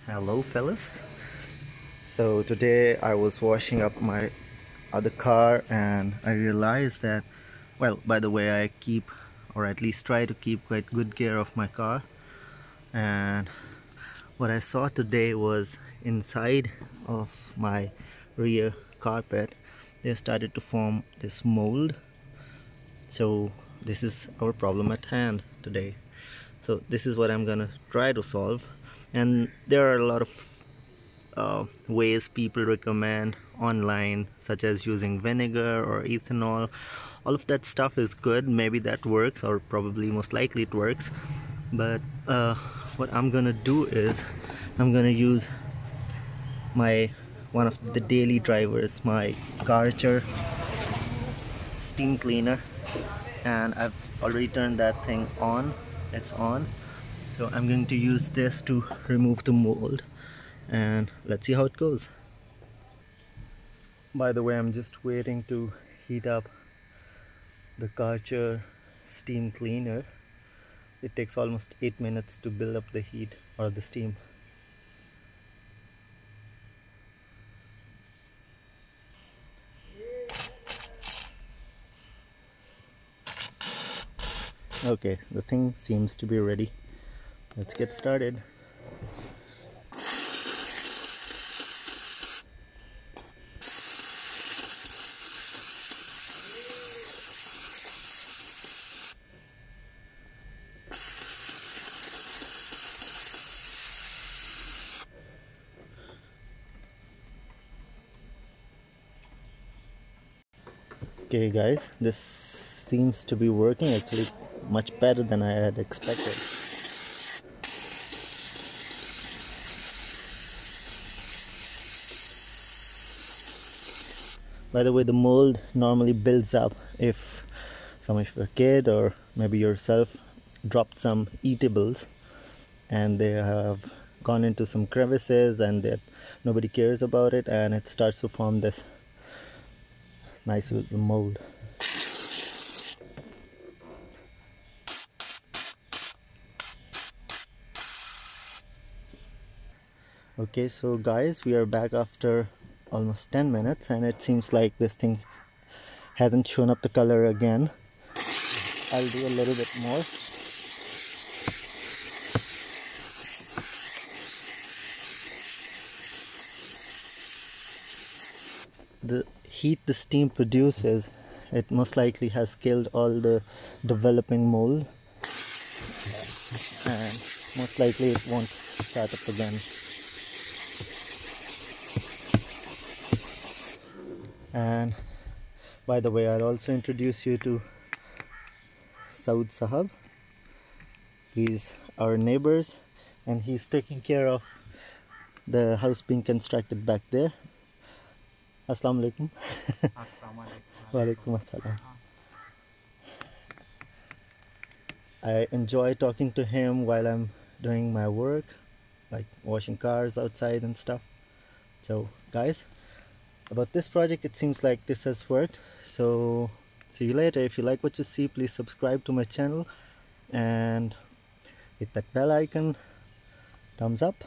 Hello fellas. So today I was washing up my other car and I realized that, well, by the way, I keep, or at least try to keep, quite good care of my car. And what I saw today was inside of my rear carpet they started to form this mold. So this is our problem at hand today. So this is what I'm gonna try to solve, and there are a lot of ways people recommend online, such as using vinegar or ethanol. All of that stuff is good, maybe that works, or probably most likely it works. But what I'm gonna do is I'm gonna use my one of the daily drivers, my Karcher steam cleaner, and I've already turned that thing on. It's on. So I'm going to use this to remove the mold, and let's see how it goes. By the way, I'm just waiting to heat up the Karcher steam cleaner. It takes almost 8 minutes to build up the heat or the steam. Okay, the thing seems to be ready. Let's get started. Okay guys, this seems to be working actually much better than I had expected. By the way, the mold normally builds up if some of your kid or maybe yourself dropped some eatables and they have gone into some crevices and that nobody cares about it, and it starts to form this nice little mold. Okay, so guys, we are back after almost 10 minutes and it seems like this thing hasn't shown up the color again. I'll do a little bit more. The heat the steam produces, it most likely has killed all the developing mold, and most likely it won't start up again. And by the way, I'll also introduce you to Saud Sahab. He's our neighbors and he's taking care of the house being constructed back there. Assalamu alaikum. Wa alaikum assalam. I enjoy talking to him while I'm doing my work, like washing cars outside and stuff. So guys, about this project, it seems like this has worked. So see you later. If you like what you see, please subscribe to my channel and hit that bell icon. Thumbs up.